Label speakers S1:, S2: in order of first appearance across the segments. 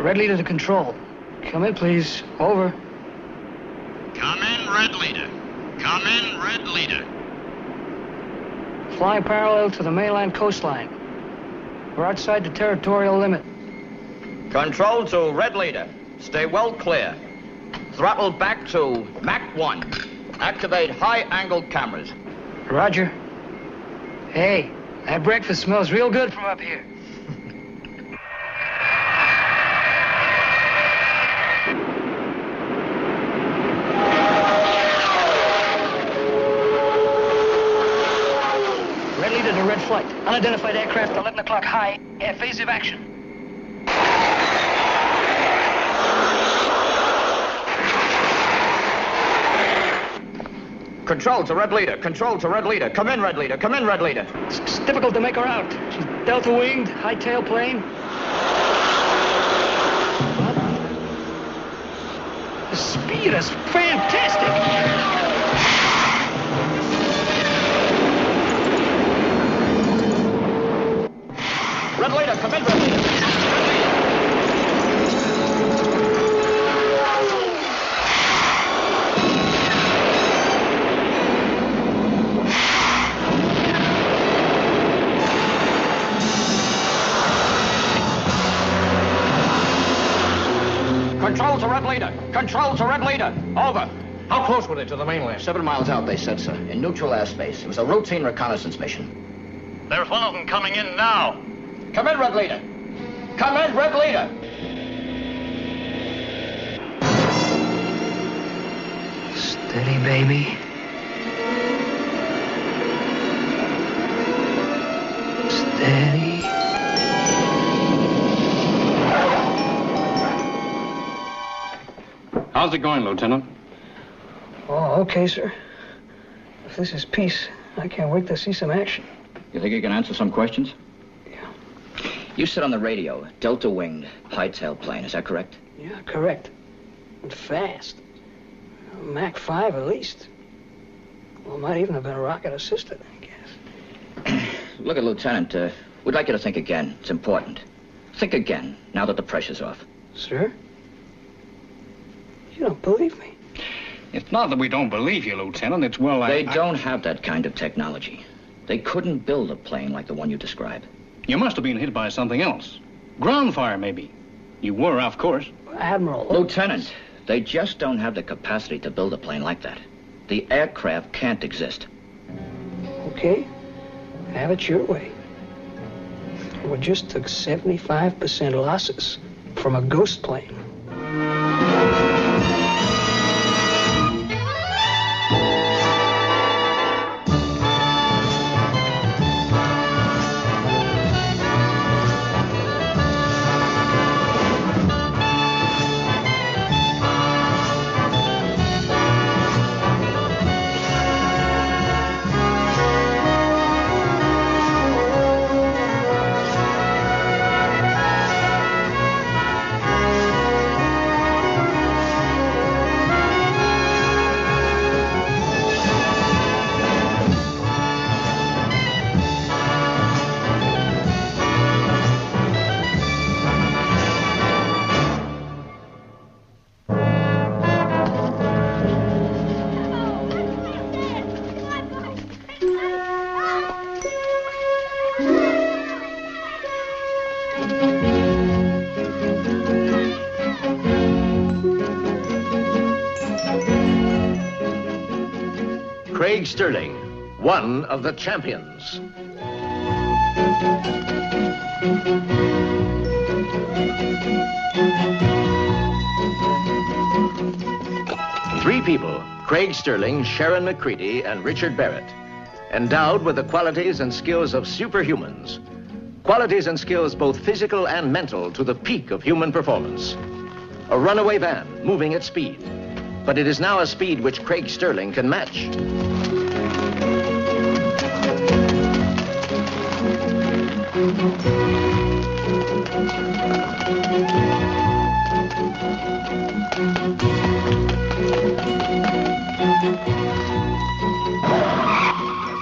S1: Red leader to control. Come in, please. Over.
S2: Come in, Red Leader. Come in, Red Leader.
S1: Flying parallel to the mainland coastline. We're outside the territorial limit.
S3: Control to Red Leader. Stay well clear. Throttle back to Mach 1. Activate high-angled cameras.
S1: Roger. Hey, that breakfast smells real good from up here. Red leader to red flight. Unidentified aircraft, 11 o'clock high. Phase of action.
S3: Control to Red Leader. Control to Red Leader. Come in, Red Leader. Come in, Red Leader.
S1: It's difficult to make her out. She's delta-winged, high-tail plane. But the speed is fantastic.
S3: Red Leader, come in, Red Leader. Control to Red Leader. Control to Red Leader. Over.
S4: How close were they to the mainland?
S3: 7 miles out, they said, sir. In neutral airspace. It was a routine reconnaissance mission.
S2: There's one of them coming in now.
S3: Come in, Red Leader. Come in, Red Leader.
S1: Steady, baby. Steady.
S5: How's it going, Lieutenant?
S1: Oh, okay, sir. If this is peace, I can't wait to see some action.
S3: You think you can answer some questions?
S1: Yeah.
S3: You said on the radio, delta-winged, high-tail plane. Is that correct?
S1: Yeah, correct. And fast. Mach 5 at least. Well, might even have been rocket-assisted, I guess.
S3: Look, Lieutenant, we'd like you to think again. It's important. Think again, now that the pressure's off.
S1: Sir? You don't believe me.
S5: It's not that we don't believe you, Lieutenant. It's, well,
S3: They don't have that kind of technology. They couldn't build a plane like the one you described.
S5: You must have been hit by something else. Ground fire, maybe. You were, of course.
S1: Admiral.
S3: Lieutenant, they just don't have the capacity to build a plane like that. The aircraft can't exist.
S1: Okay. Have it your way. We just took 75% losses from a ghost plane.
S6: Craig Sterling, one of the champions. Three people, Craig Sterling, Sharon McCready, and Richard Barrett, endowed with the qualities and skills of superhumans. Qualities and skills both physical and mental to the peak of human performance. A runaway van moving at speed. But it is now a speed which Craig Sterling can match.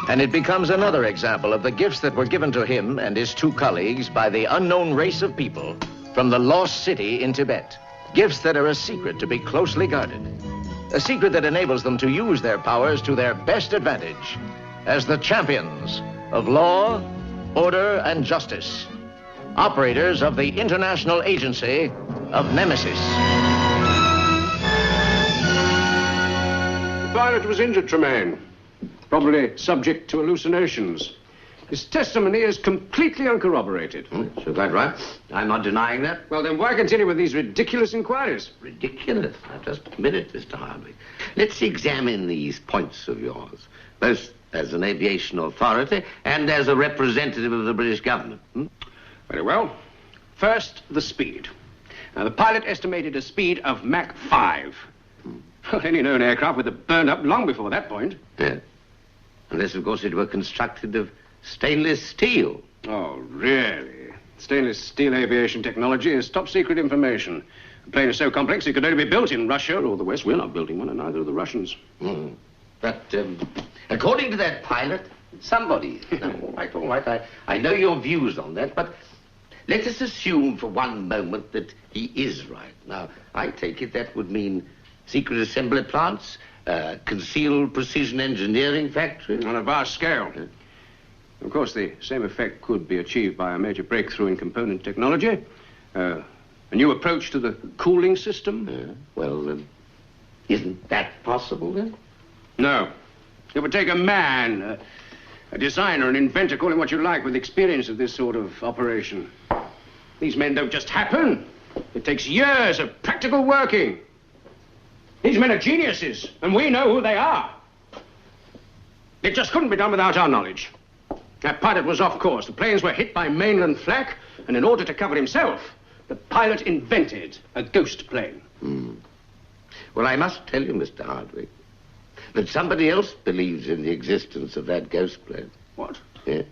S6: And it becomes another example of the gifts that were given to him and his two colleagues by the unknown race of people from the lost city in Tibet. Gifts that are a secret to be closely guarded. A secret that enables them to use their powers to their best advantage as the champions of law, order, and justice. Operators of the International Agency of Nemesis.
S7: The pilot was injured, Tremaine. Probably subject to hallucinations. His testimony is completely uncorroborated.
S8: So that right? I'm not denying that.
S7: Well, then why continue with these ridiculous inquiries?
S8: Ridiculous? Now, just a minute, Mr. Hardwick. Let's examine these points of yours, both as an aviation authority and as a representative of the British government.
S7: Very well. First, the speed. Now, the pilot estimated a speed of Mach 5. Well, any known aircraft would have burned up long before that point.
S8: Yes. Unless, of course, it were constructed of stainless steel.
S7: Oh, really? Stainless steel aviation technology is top secret information. The plane is so complex it could only be built in Russia or the West. We're not building one, and neither are the Russians.
S8: But, according to that pilot, somebody... No, all right. I know your views on that, but let us assume for one moment that he is right. Now, I take it that would mean secret assembly plants, concealed precision engineering factories.
S7: On a vast scale. Of course, the same effect could be achieved by a major breakthrough in component technology. A new approach to the cooling system.
S8: Isn't that possible, then?
S7: No. It would take a man, a designer, an inventor, call him what you like, with experience of this sort of operation. These men don't just happen. It takes years of practical working. These men are geniuses, and we know who they are. It just couldn't be done without our knowledge. That pilot was off course. The planes were hit by mainland flak, and in order to cover himself, the pilot invented a ghost plane.
S8: Well, I must tell you, Mr. Hardwick, that somebody else believes in the existence of that ghost plane.
S7: What?
S8: Yeah.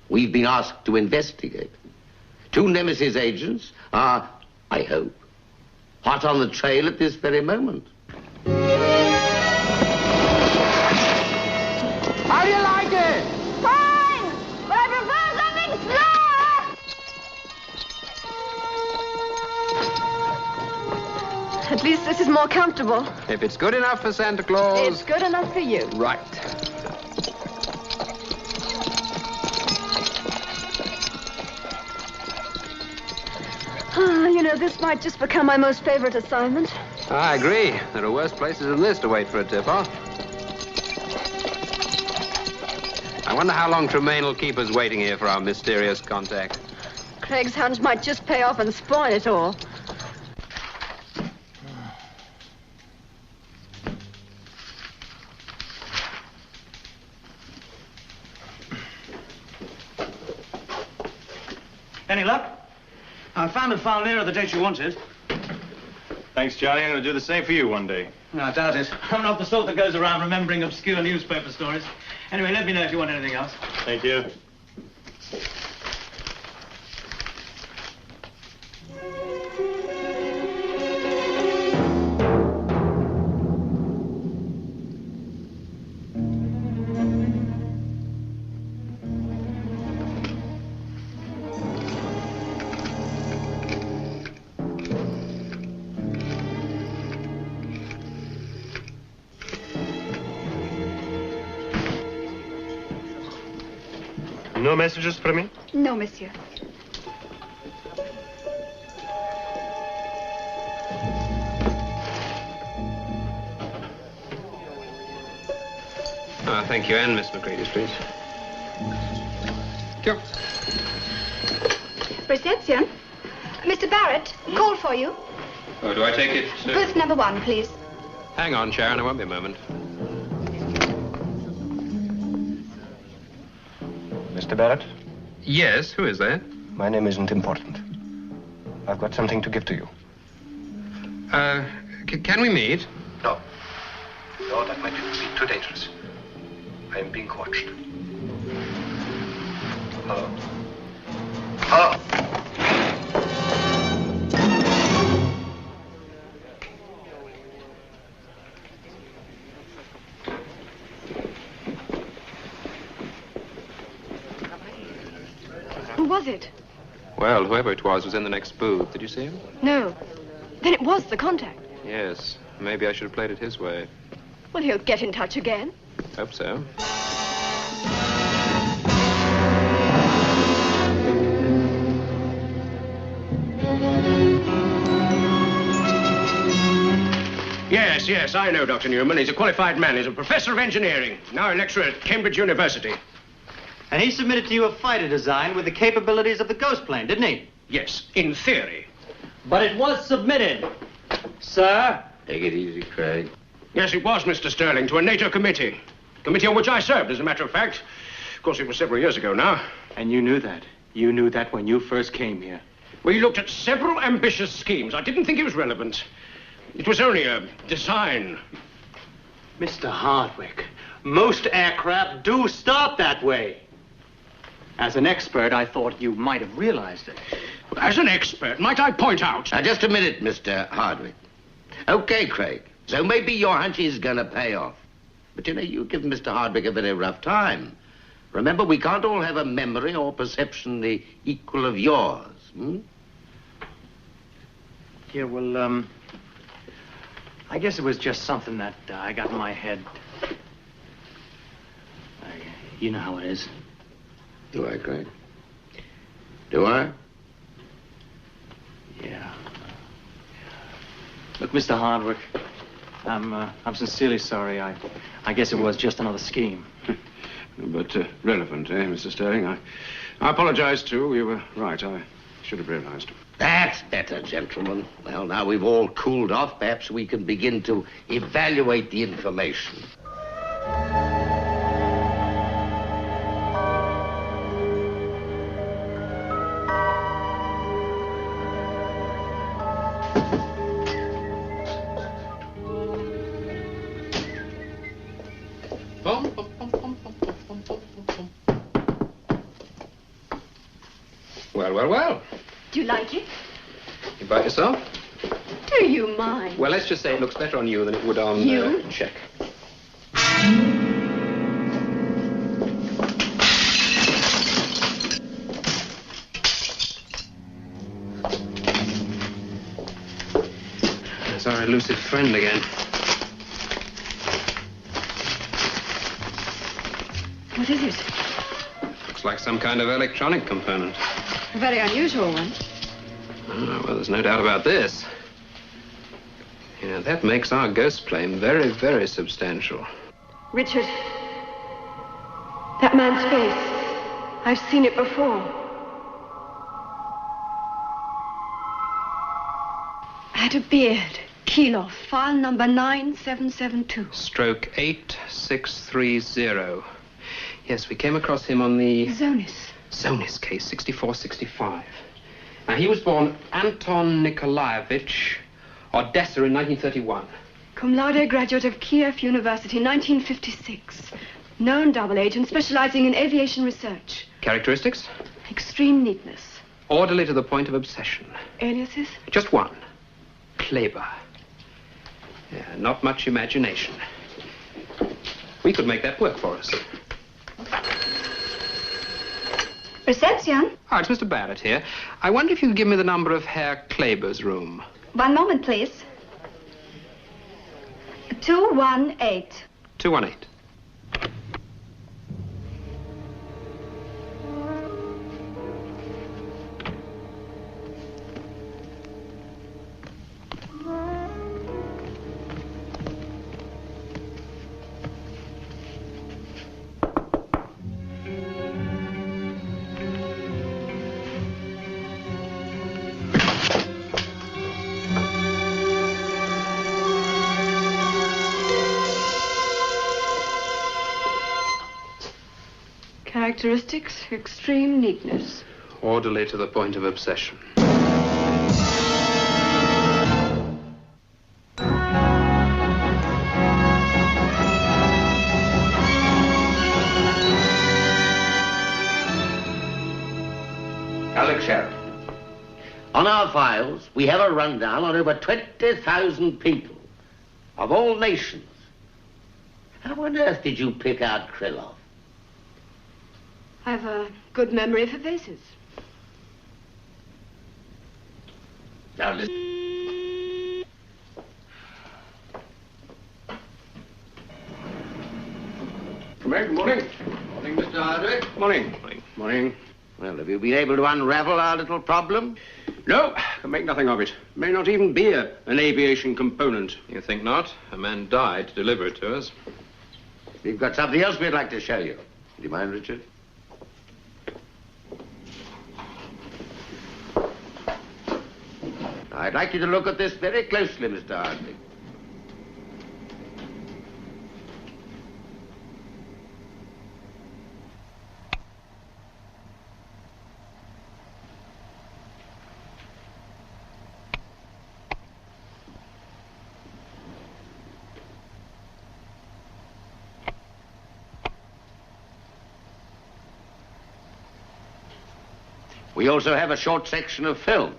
S8: We've been asked to investigate. 2 Nemesis agents are, I hope, hot on the trail at this very moment.
S1: How do you like it?
S9: Fine, but I prefer something slower. At least this is more comfortable.
S10: If it's good enough for Santa Claus...
S9: It's good enough for you.
S10: Right.
S9: You know, this might just become my most favorite assignment.
S10: I agree. There are worse places than this to wait for a tip-off. I wonder how long Tremaine will keep us waiting here for our mysterious contact.
S9: Craig's hunch might just pay off and spoil it all.
S11: Any luck? I found a file nearer the date you wanted.
S12: Thanks, Charlie. I'm going to do the same for you one day.
S11: No, I doubt it. I'm not the sort that goes around remembering obscure newspaper stories. Anyway, let me know if you want anything else.
S12: Thank you. No messages for me?
S9: No, monsieur.
S10: Thank you, and Miss McCready, please. Sure.
S9: Reception? Mr. Barrett, call for you.
S10: Oh, do I take it?
S9: Booth number 1, please.
S10: Hang on, Sharon. It won't be a moment.
S13: Mr. Barrett?
S10: Yes, who is that?
S13: My name isn't important. I've got something to give to you.
S10: Can we meet?
S13: No. No, that might be too dangerous. I am being watched. Hello? Hello?
S9: Who was it?
S10: Well, whoever it was in the next booth. Did you see him?
S9: No. Then it was the contact.
S10: Yes. Maybe I should have played it his way.
S9: Well, he'll get in touch again.
S10: Hope so.
S7: Yes, I know Dr. Newman. He's a qualified man. He's a professor of engineering, now a lecturer at Cambridge University.
S11: And he submitted to you a fighter design with the capabilities of the ghost plane, didn't he?
S7: Yes, in theory.
S11: But it was submitted, sir.
S8: Take it easy, Craig.
S7: Yes, it was, Mr. Sterling, to a NATO committee. Committee on which I served, as a matter of fact. Of course, it was several years ago now.
S11: And you knew that. You knew that when you first came here.
S7: We looked at several ambitious schemes. I didn't think it was relevant. It was only a design.
S11: Mr. Hardwick, most aircraft do start that way. As an expert, I thought you might have realized it.
S7: As an expert, might I point out...
S8: Now, just a minute, Mr. Hardwick. Okay, Craig. So maybe your hunch is going to pay off. But, you know, you've given Mr. Hardwick a very rough time. Remember, we can't all have a memory or perception the equal of yours, hmm?
S11: Yeah, well, I guess it was just something that I got in my head. You know how it is.
S8: Do I, Craig? Do I?
S11: Yeah. Look, Mr. Hardwick, I'm sincerely sorry. I guess it was just another scheme.
S7: But relevant, eh, Mr. Sterling? I apologize, too. You were right. I should have realized.
S8: That's better, gentlemen. Well, now we've all cooled off, perhaps we can begin to evaluate the information.
S10: Well.
S9: Do you like it?
S10: You by yourself?
S9: Do you mind?
S10: Well, let's just say it looks better on you than it would on...
S9: You?
S10: Check. There's our elusive friend again.
S9: What is it?
S10: Looks like some kind of electronic component.
S9: A very unusual one.
S10: Oh, well, there's no doubt about this. You know, that makes our ghost plane very, very substantial.
S9: Richard, that man's face. I've seen it before. Had a beard. Kilof, file number 9772.
S10: Stroke 8630. Yes, we came across him on the... Zonis case, 6465. Now, he was born Anton Nikolaevich Odessa in 1931.
S9: Cum laude graduate of Kiev University, 1956. Known double agent specializing in aviation research.
S10: Characteristics?
S9: Extreme neatness.
S10: Orderly to the point of obsession.
S9: Aliases?
S10: Just one. Kleber. Yeah, not much imagination. We could make that work for us.
S9: Reception?
S10: Oh, it's Mr. Barrett here. I wonder if you could give me the number of Herr Kleber's room.
S9: 1 moment, please. 218.
S10: 218.
S9: Characteristics, extreme neatness.
S10: Orderly to the point of obsession.
S8: Alex Sheriff. On our files, we have a rundown on over 20,000 people of all nations. How on earth did you pick out Krylov?
S9: I have a good memory for faces.
S8: Now listen.
S7: Good morning.
S8: Morning, Mr. Hardwick.
S7: Morning. Morning.
S8: Well, have you been able to unravel our little problem?
S7: No, can make nothing of it. May not even be an aviation component.
S10: You think not? A man died to deliver it to us.
S8: We've got something else we'd like to show you. Do you mind, Richard? I'd like you to look at this very closely, Mr. Hardwick. We also have a short section of film.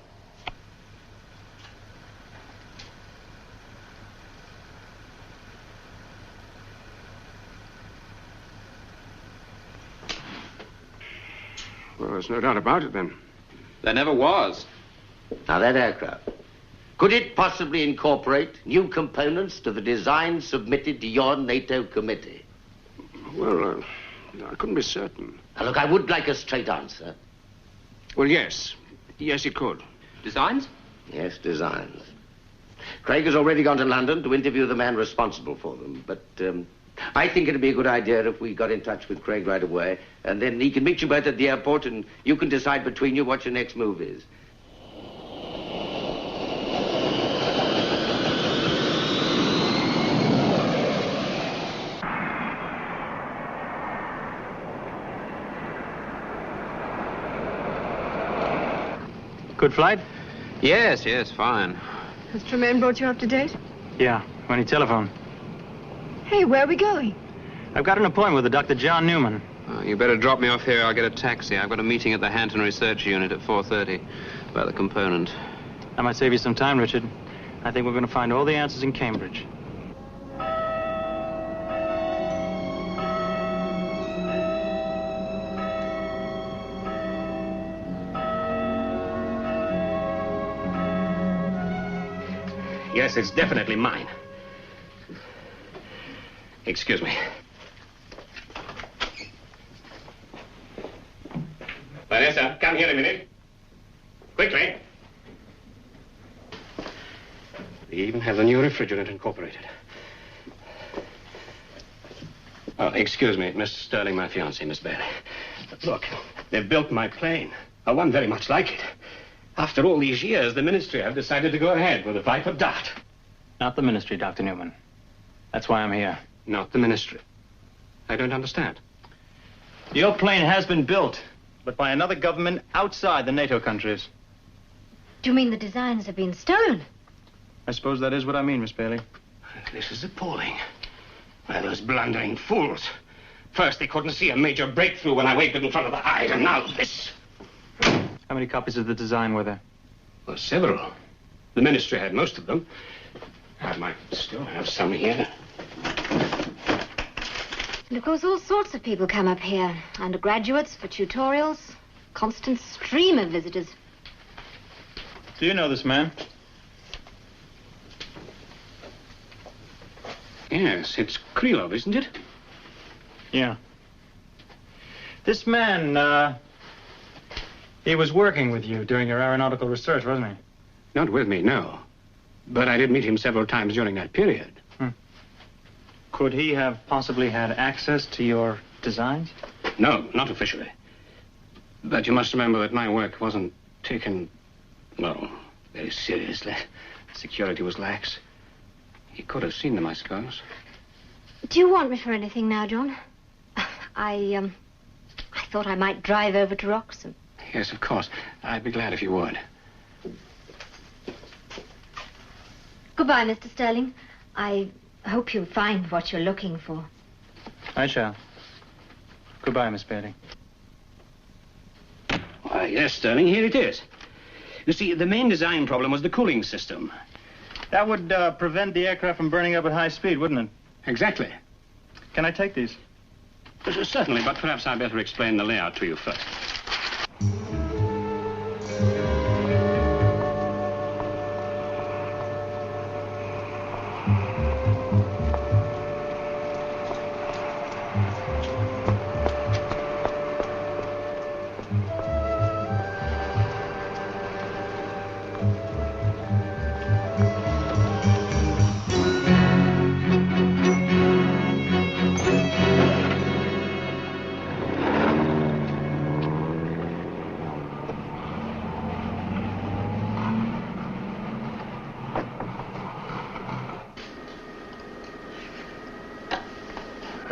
S7: Well, there's no doubt about it, then.
S10: There never was.
S8: Now, that aircraft, could it possibly incorporate new components to the design submitted to your NATO committee?
S7: Well, I couldn't be certain.
S8: Now, look, I would like a straight answer.
S7: Well, yes. Yes, it could.
S10: Designs?
S8: Yes, designs. Craig has already gone to London to interview the man responsible for them, but I think it'd be a good idea if we got in touch with Craig right away, and then he can meet you both at the airport, and you can decide between you what your next move is.
S11: Good flight?
S10: Yes, fine.
S9: Has Tremaine brought you up to date?
S11: Yeah. When he telephoned.
S9: Hey, where are we going?
S11: I've got an appointment with a Dr. John Newman.
S10: You better drop me off here. I'll get a taxi. I've got a meeting at the Hampton Research Unit at 4:30 about the component.
S11: I might save you some time, Richard. I think we're going to find all the answers in Cambridge.
S7: Yes, it's definitely mine. Excuse me. Vanessa, come here a minute. Quickly. They even have the new refrigerant incorporated. Oh, excuse me, Miss Sterling, my fiancée, Miss Bailey. Look, they've built my plane. One very much like it. After all these years, the ministry have decided to go ahead with the Viper Dart.
S11: Not the ministry, Dr. Newman. That's why I'm here.
S7: Not the ministry. I don't understand.
S11: Your plane has been built, but by another government outside the NATO countries.
S14: Do you mean the designs have been stolen?
S11: I suppose that is what I mean, Miss Bailey.
S7: This is appalling. Why, those blundering fools. First, they couldn't see a major breakthrough when I waved it in front of the hive, and now this.
S11: How many copies of the design were there?
S7: Well, several. The ministry had most of them. I might still have some here.
S14: And of course, all sorts of people come up here. Undergraduates for tutorials. Constant stream of visitors.
S11: Do you know this man?
S7: Yes, it's Krylov, isn't it?
S11: Yeah. This man, he was working with you during your aeronautical research, wasn't he?
S7: Not with me, no. But I did meet him several times during that period.
S11: Could he have possibly had access to your designs?
S7: No, not officially. But you must remember that my work wasn't taken, well, very seriously. Security was lax. He could have seen them, I suppose.
S14: Do you want me for anything now, John? I thought I might drive over to Roxham.
S7: Yes, of course. I'd be glad if you would.
S14: Goodbye, Mr. Sterling. I hope you find what you're looking for.
S11: I shall. Goodbye, Miss Bailey.
S7: Why, yes, Sterling, here it is. You see, the main design problem was the cooling system.
S11: That would prevent the aircraft from burning up at high speed, wouldn't it?
S7: Exactly.
S11: Can I take these?
S7: Certainly, but perhaps I'd better explain the layout to you first.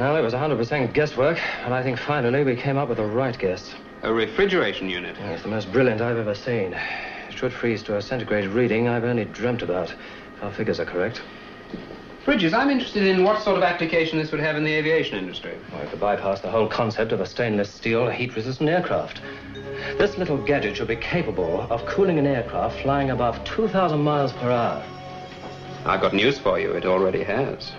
S15: Well, it was 100% guesswork, and I think finally we came up with the right guess.
S10: A refrigeration unit?
S15: It's the most brilliant I've ever seen. It should freeze to a centigrade reading I've only dreamt about. If our figures are correct.
S10: Bridges, I'm interested in what sort of application this would have in the aviation industry.
S15: Well, it could bypass the whole concept of a stainless steel heat-resistant aircraft. This little gadget should be capable of cooling an aircraft flying above 2,000 miles per hour.
S10: I've got news for you. It already has.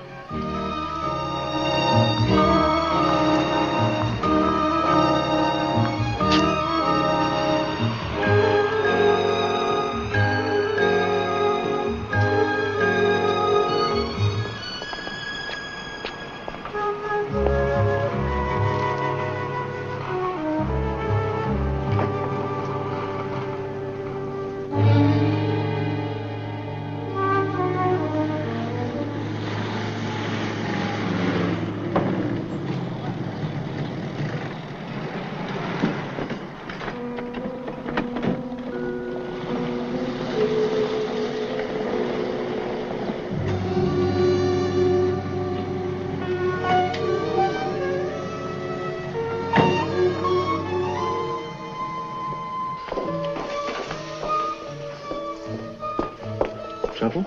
S15: Trouble?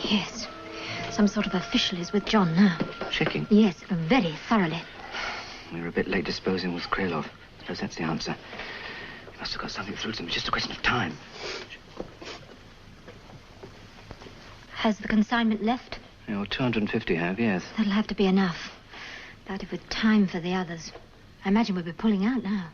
S14: Yes. Some sort of official is with John now.
S6: Checking?
S14: Yes, very thoroughly.
S6: We were a bit late disposing with Krylov. Suppose that's the answer. He must have got something through to him. It's just a question of time.
S14: Has the consignment left?
S6: 250 have, yes.
S14: That'll have to be enough. About it with time for the others. I imagine we'll be pulling out now.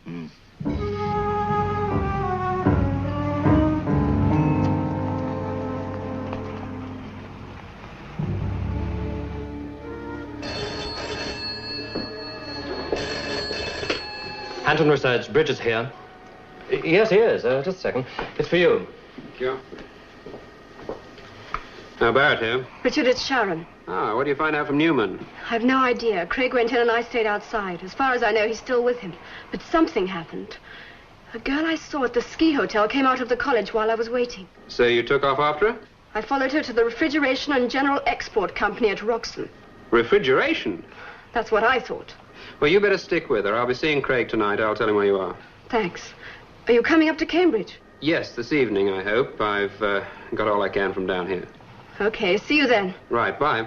S15: Hampton Research, Bridges here. Yes, he is. Just a second. It's for you.
S10: Thank you. Now, Barrett here.
S9: Richard, it's Sharon.
S10: Ah, what do you find out from Newman?
S9: I've no idea. Craig went in and I stayed outside. As far as I know, he's still with him. But something happened. A girl I saw at the ski hotel came out of the college while I was waiting.
S10: So you took off after her?
S9: I followed her to the Refrigeration and General Export Company at Roxton.
S10: Refrigeration?
S9: That's what I thought.
S10: Well, you better stick with her. I'll be seeing Craig tonight. I'll tell him where you are.
S9: Thanks. Are you coming up to Cambridge?
S10: Yes, this evening, I hope. I've got all I can from down here.
S9: Okay, see you then.
S10: Right, bye.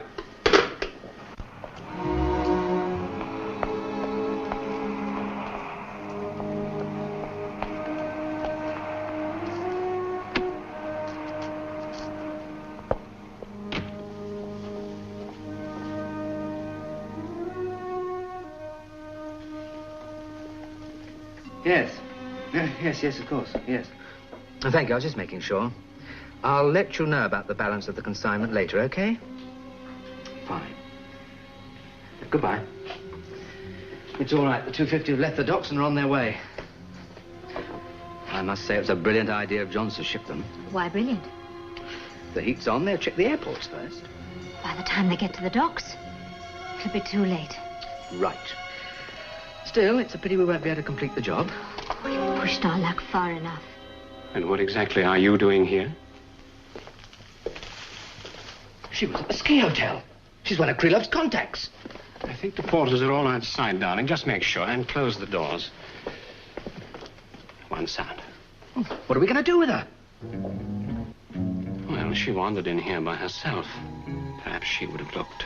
S6: Yes, of course, yes. Thank you, I was just making sure. I'll let you know about the balance of the consignment later, okay? Fine. Goodbye. It's all right. The 250 have left the docks and are on their way. I must say it was a brilliant idea of John's to ship them.
S14: Why brilliant?
S6: The heat's on, they'll check the airports first.
S14: By the time they get to the docks, it'll be too late.
S6: Right. Still, it's a pity we won't be able to complete the job.
S14: We've pushed our luck far enough.
S7: And what exactly are you doing here?
S6: She was at the ski hotel. She's one of Krylov's contacts.
S7: I think the porters are all outside, darling. Just make sure and close the doors. One sound.
S6: What are we going to do with her?
S7: Well, she wandered in here by herself. Perhaps she would have looked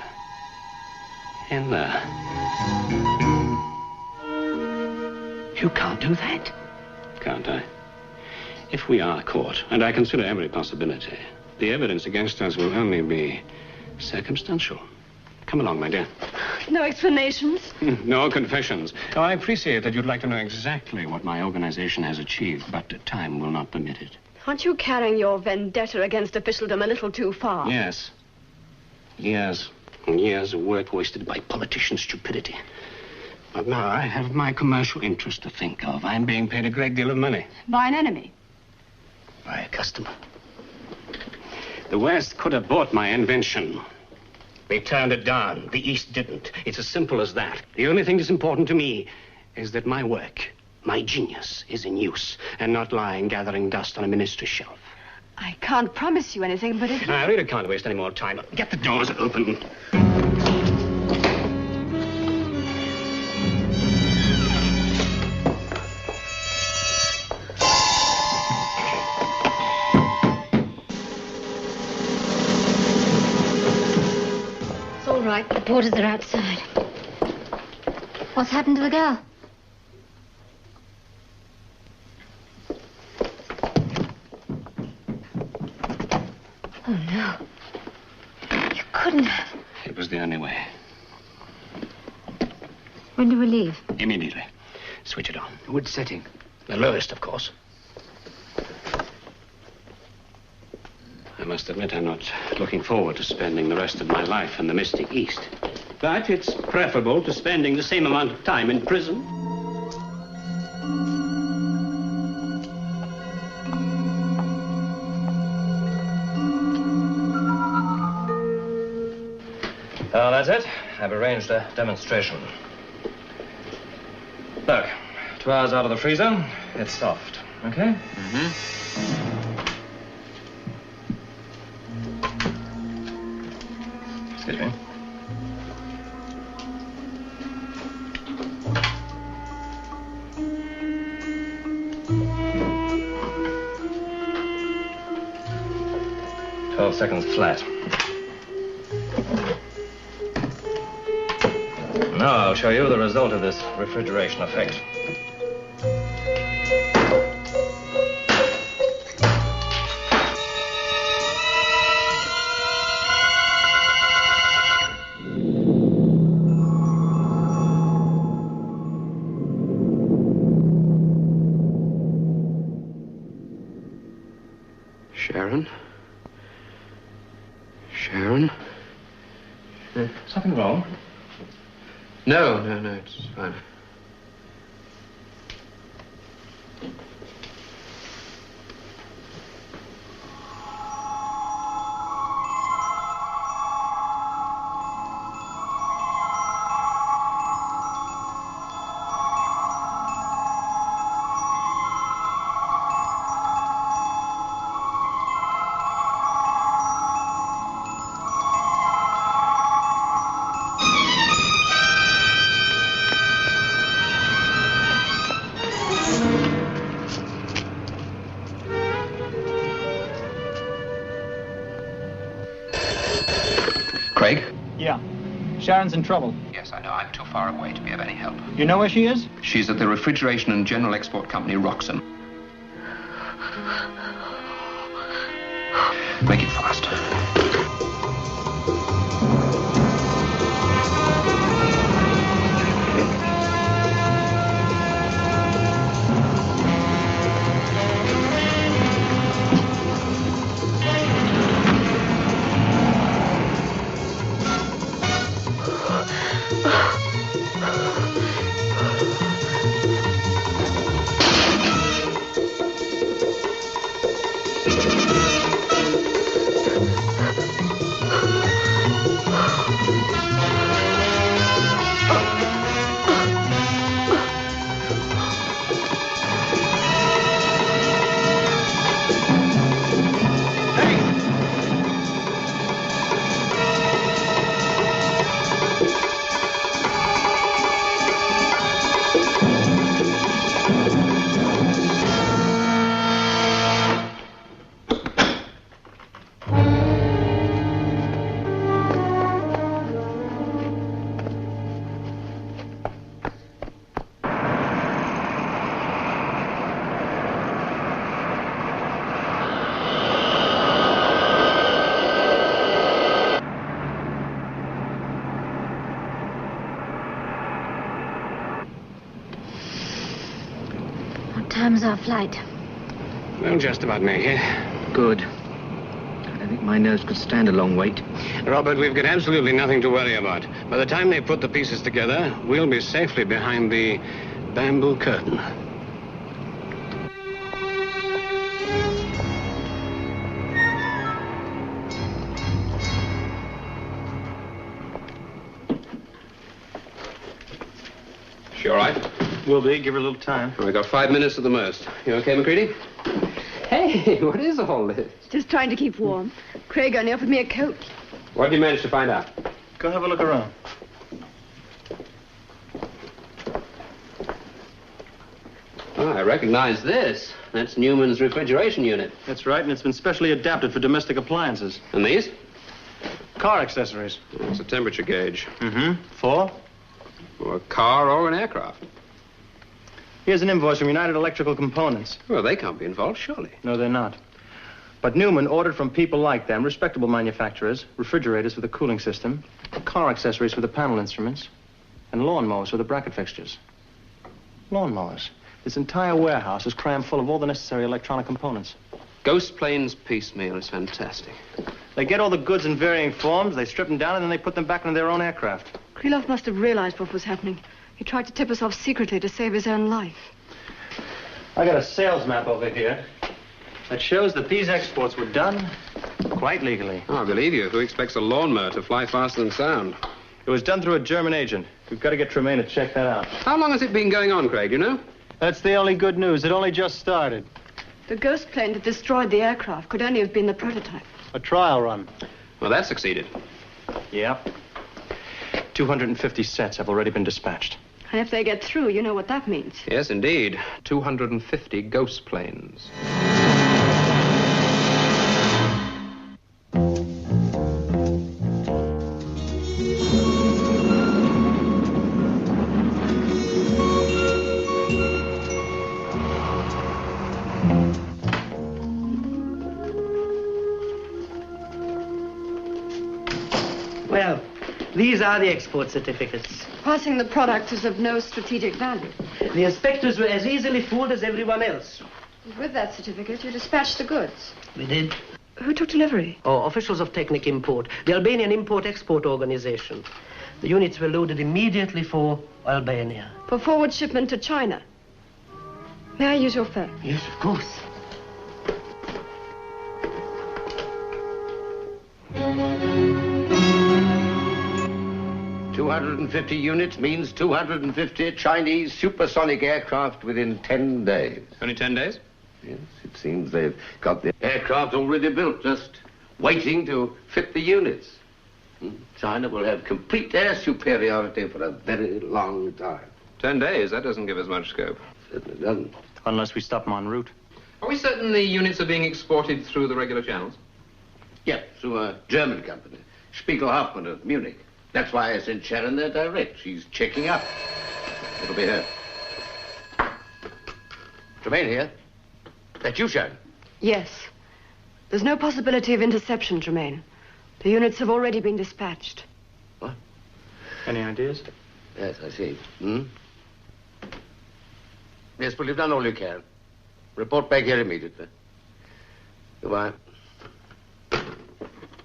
S7: in there.
S6: You can't do that.
S7: Can't I? If we are caught, and I consider every possibility, the evidence against us will only be circumstantial. Come along, my dear.
S9: No explanations?
S7: No confessions. Oh, I appreciate that you'd like to know exactly what my organization has achieved, but time will not permit it.
S9: Aren't you carrying your vendetta against officialdom a little too far?
S7: Yes. Years and years of work wasted by politician stupidity. But now I have my commercial interest to think of. I'm being paid a great deal of money.
S9: By an enemy?
S7: By a customer. The West could have bought my invention. They turned it down. The East didn't. It's as simple as that. The only thing that's important to me is that my work, my genius, is in use and not lying gathering dust on a ministry shelf.
S9: I can't promise you anything, but if...
S7: I really can't waste any more time. Get the doors open.
S14: right. The porters are outside. What's happened to the girl? Oh, no. You couldn't have.
S12: It was the only way.
S14: When do we leave?
S12: Immediately. Switch it on.
S10: Which setting?
S12: The lowest, of course. I must admit I'm not looking forward to spending the rest of my life in the Mystic East. But it's preferable to spending the same amount of time in prison.
S15: Oh, that's it. I've arranged a demonstration. Look, 2 hours out of the freezer, it's soft. Okay? Excuse me. Seconds flat. Now I'll show you the result of this refrigeration effect.
S10: Sharon? Sharon?
S15: Something wrong?
S10: No, it's fine. Craig?
S11: Yeah. Sharon's in trouble.
S10: Yes, I know. I'm too far away to be of any help.
S11: You know where she is?
S10: She's at the Refrigeration and General Export Company, Roxham. Make it fast.
S14: Time's our flight.
S7: We'll just about make it.
S10: Good. I don't think my nerves could stand a long wait.
S7: Robert, we've got absolutely nothing to worry about. By the time they put the pieces together, we'll be safely behind the bamboo curtain.
S10: She all right?
S12: Will be. Give her a little time.
S10: We got 5 minutes at the most. You okay, McCready? Hey, what is all this?
S9: Just trying to keep warm. Craig only offered me a coat.
S10: What did you manage to find out?
S12: Go have a look around.
S10: Oh, I recognize this. That's Newman's refrigeration unit.
S12: That's right, and it's been specially adapted for domestic appliances.
S10: And these?
S4: Car accessories.
S12: It's a temperature gauge.
S4: Mm-hmm. For?
S12: For a car or an aircraft.
S4: Here's an invoice from United Electrical Components.
S12: Well, they can't be involved, surely.
S4: No, they're not. But Newman ordered from people like them, respectable manufacturers, refrigerators for the cooling system, car accessories for the panel instruments, and lawnmowers for the bracket fixtures. Lawnmowers. This entire warehouse is crammed full of all the necessary electronic components.
S10: Ghost planes piecemeal is fantastic.
S4: They get all the goods in varying forms, they strip them down, and then they put them back into their own aircraft.
S9: Krylov must have realized what was happening. He tried to tip us off secretly to save his own life.
S4: I got a sales map over here that shows that these exports were done quite legally.
S12: Oh, I believe you. Who expects a lawnmower to fly faster than sound?
S4: It was done through a German agent. We've got to get Tremaine to check that out.
S12: How long has it been going on, Craig, you know?
S11: That's the only good news. It only just started.
S9: The ghost plane that destroyed the aircraft could only have been the prototype.
S11: A trial run.
S12: Well, that succeeded.
S4: Yep. 250 sets have already been dispatched.
S9: And if they get through, you know what that means.
S10: Yes, indeed. 250 ghost planes.
S16: Well, these are the export certificates.
S9: Passing the product is of no strategic value.
S16: The inspectors were as easily fooled as everyone else.
S9: With that certificate, you dispatched the goods.
S16: We did.
S9: Who took delivery?
S16: Oh, officials of Technic Import, the Albanian import-export organization. The units were loaded immediately for Albania.
S9: For forward shipment to China. May I use your phone?
S16: Yes, of course.
S8: $250 units means 250 Chinese supersonic aircraft within 10 days.
S12: Only 10 days?
S8: Yes, it seems they've got the aircraft already built, just waiting to fit the units. China will have complete air superiority for a very long time.
S12: 10 days? That doesn't give us much scope.
S8: Certainly doesn't.
S4: Unless we stop them en route.
S10: Are we certain the units are being exported through the regular channels?
S8: Yeah, through a German company, Spiegel-Hoffmann of Munich. That's why I sent Sharon there direct. She's checking up. It'll be her. Tremaine here. That you, Sharon?
S9: Yes. There's no possibility of interception, Tremaine. The units have already been dispatched.
S8: What?
S4: Any ideas?
S8: Yes, I see. Yes, well, you've done all you can. Report back here immediately. Goodbye.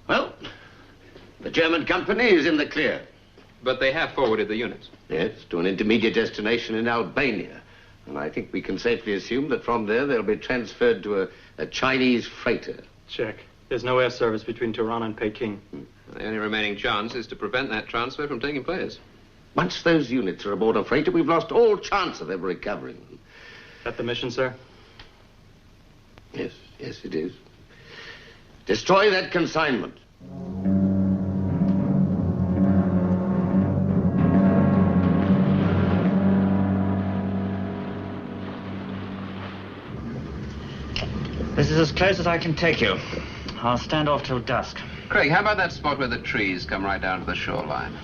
S8: Well, the German company is in the clear.
S10: But they have forwarded the units.
S8: Yes, to an intermediate destination in Albania. And I think we can safely assume that from there they'll be transferred to a Chinese freighter.
S4: Check. There's no air service between Tirana and Peking.
S10: The only remaining chance is to prevent that transfer from taking place.
S8: Once those units are aboard a freighter, we've lost all chance of ever recovering them.
S4: That the mission, sir?
S8: Yes, yes, it is. Destroy that consignment.
S17: This is as close as I can take you. I'll stand off till dusk.
S10: Craig, how about that spot where the trees come right down to the shoreline?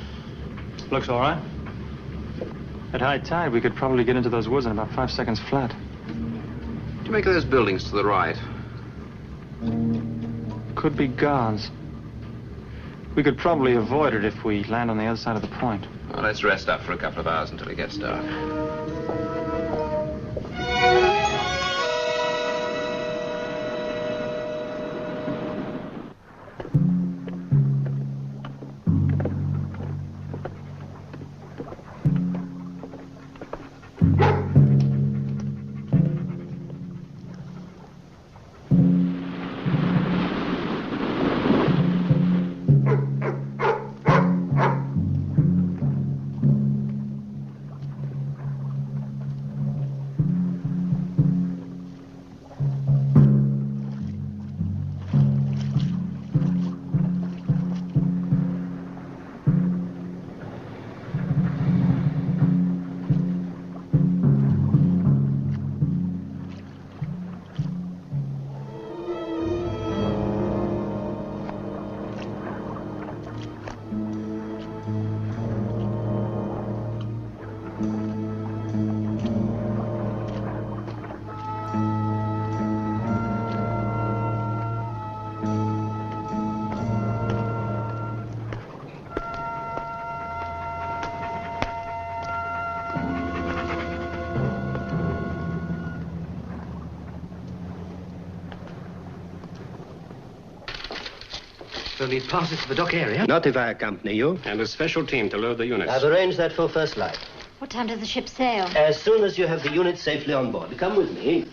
S4: Looks all right. At high tide, we could probably get into those woods in about 5 seconds flat.
S10: What do you make of those buildings to the right?
S4: Could be guards. We could probably avoid it if we land on the other side of the point.
S10: Well, let's rest up for a couple of hours until it gets dark. So we pass it to the dock area?
S7: Not if I accompany you.
S12: And a special team to load the units.
S16: I've arranged that for first light.
S14: What time does the ship sail?
S16: As soon as you have the unit safely on board. Come with me.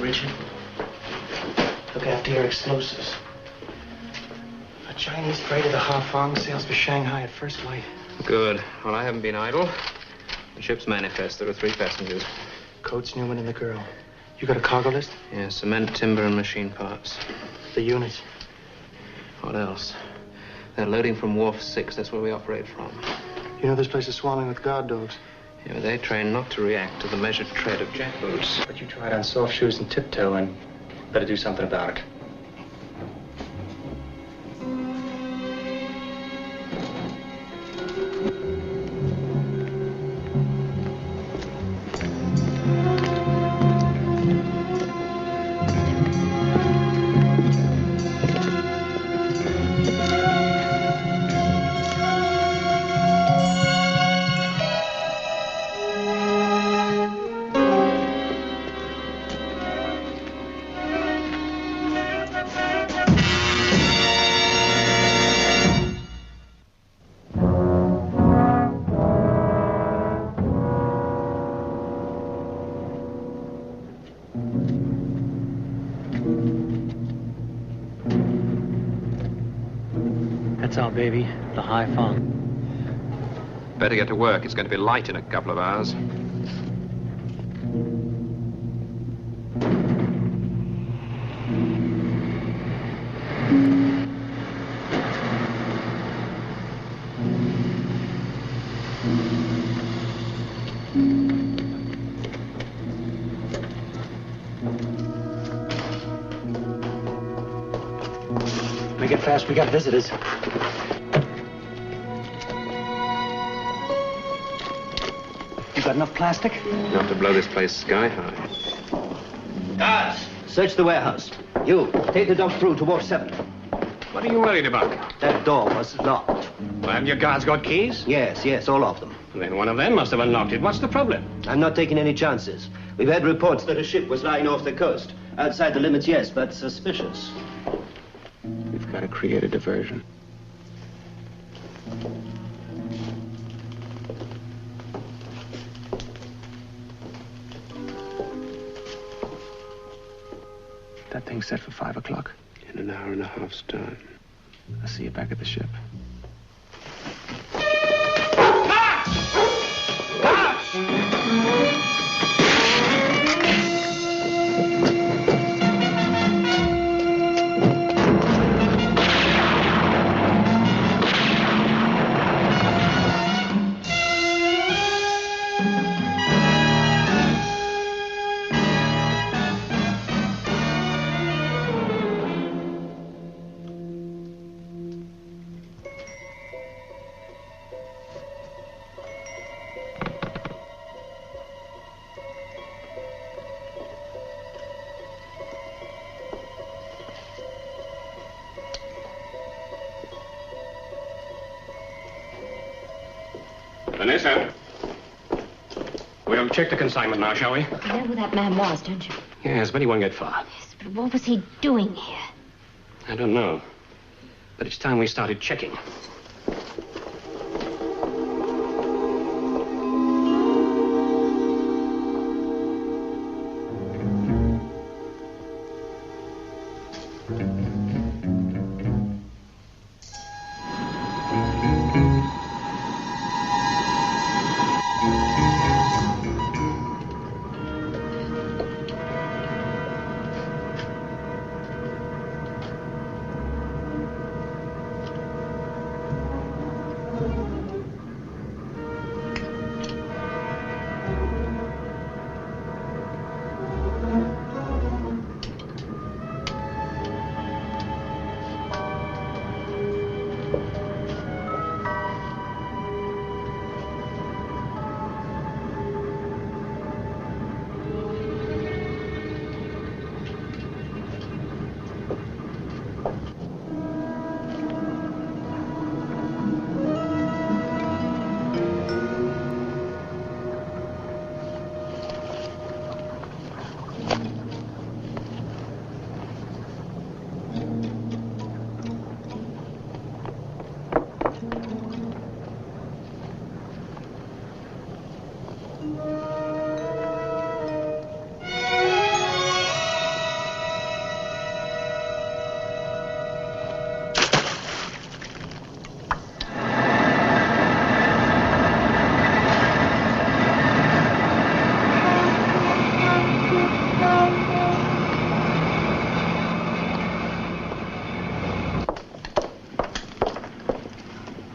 S4: Richard. Look after your explosives. A Chinese freighter, the Hafong, sails for Shanghai at first light.
S10: Good. Well, I haven't been idle. The ship's manifest. There are 3 passengers.
S4: Coates, Newman, and the girl. You got a cargo list?
S10: Yeah, cement, timber, and machine parts.
S4: The units.
S10: What else? They're loading from Wharf 6. That's where we operate from.
S4: You know this place is swarming with guard dogs.
S10: Yeah, but they train not to react to the measured tread of jackboots.
S4: But you tried on soft shoes and tiptoe, and better do something about it. That's our baby, the Hafong.
S12: Better get to work. It's going to be light in a couple of hours.
S4: Make it fast, we got visitors. You got enough plastic?
S12: Enough to blow this place sky high.
S16: Guards, search the warehouse. You, take the dog through to Wharf 7.
S12: What are you worried about?
S16: That door was locked.
S12: Well, haven't your guards got keys?
S16: Yes, all of them.
S12: Then one of them must have unlocked it. What's the problem?
S16: I'm not taking any chances. We've had reports that a ship was lying off the coast. Outside the limits, yes, but suspicious.
S7: We've got to create a diversion. That thing's set for 5 o'clock.
S12: In an hour and a half's time.
S7: I'll see you back at the ship.
S12: Vanessa. We'll check the consignment now, shall we?
S14: You know who that man was, don't you?
S12: Yes, but he won't get far.
S14: Yes, but what was he doing here?
S12: I don't know. But it's time we started checking.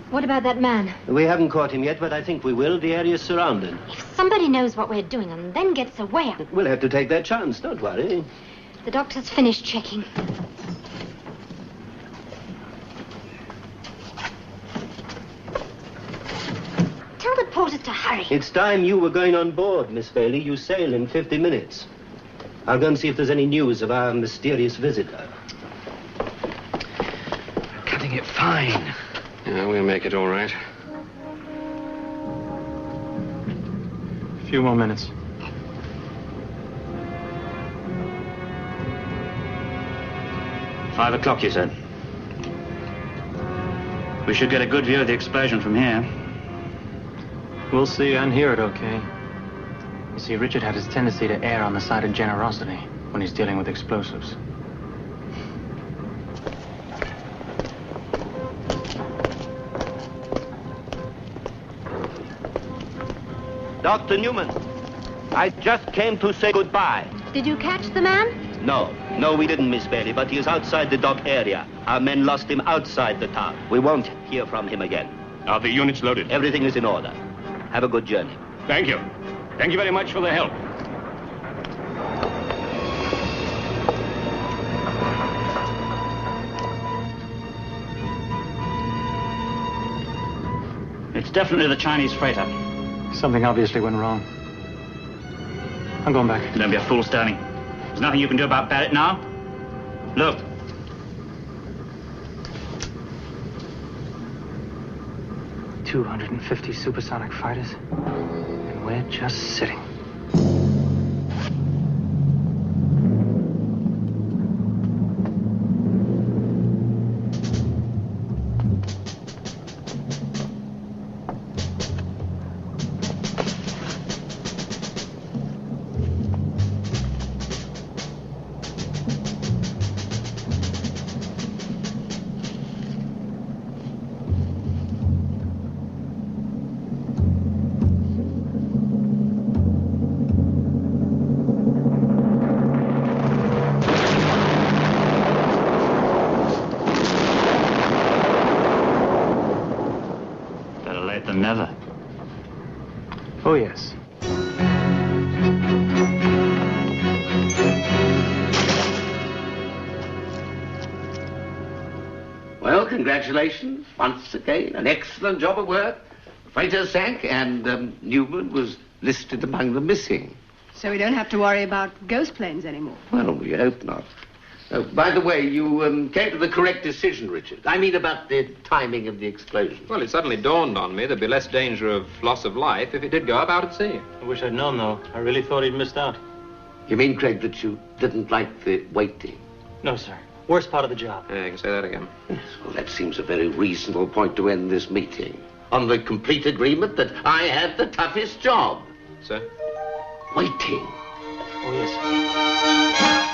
S14: What about that man?
S16: We haven't caught him yet, but I think we will. The area's surrounded.
S14: If somebody knows what we're doing and then gets away...
S16: We'll have to take that chance, don't worry.
S14: The doctor's finished checking. Tell the porters to hurry.
S16: It's time you were going on board, Miss Bailey. You sail in 50 minutes. I'll go and see if there's any news of our mysterious visitor.
S4: Cutting it fine.
S12: Yeah, we'll make it all right.
S4: A few more minutes.
S17: $5 you said. We should get a good view of the explosion from here.
S4: We'll see and hear it okay. You see, Richard had his tendency to err on the side of generosity when he's dealing with explosives.
S6: Dr. Newman, I just came to say goodbye.
S14: Did you catch the man?
S6: No, we didn't, Miss Bailey, but he is outside the dock area. Our men lost him outside the town. We won't hear from him again.
S12: Are the units loaded?
S6: Everything is in order. Have a good journey.
S12: Thank you. Thank you very much for the help.
S17: It's definitely the Chinese freighter.
S4: Something obviously went wrong. I'm going back.
S17: Don't be a fool, Sterling. There's nothing you can do about Barrett now. Look.
S4: $250 supersonic fighters, and we're just sitting.
S17: Never.
S4: Oh, yes.
S8: Well, congratulations once again. An excellent job of work. The freighter sank and Newman was listed among the missing.
S9: So we don't have to worry about ghost planes anymore.
S8: Well, we hope not. Oh, by the way, you came to the correct decision, Richard. I mean about the timing of the explosion.
S10: Well, it suddenly dawned on me there'd be less danger of loss of life if it did go up out at sea.
S4: I wish I'd known, though. I really thought he'd missed out.
S8: You mean, Craig, that you didn't like the waiting?
S4: No, sir. Worst part of the job.
S10: Yeah, you can say that again.
S8: Yes, well, that seems a very reasonable point to end this meeting. On the complete agreement that I had the toughest job.
S10: Sir?
S8: Waiting.
S4: Oh, yes, sir.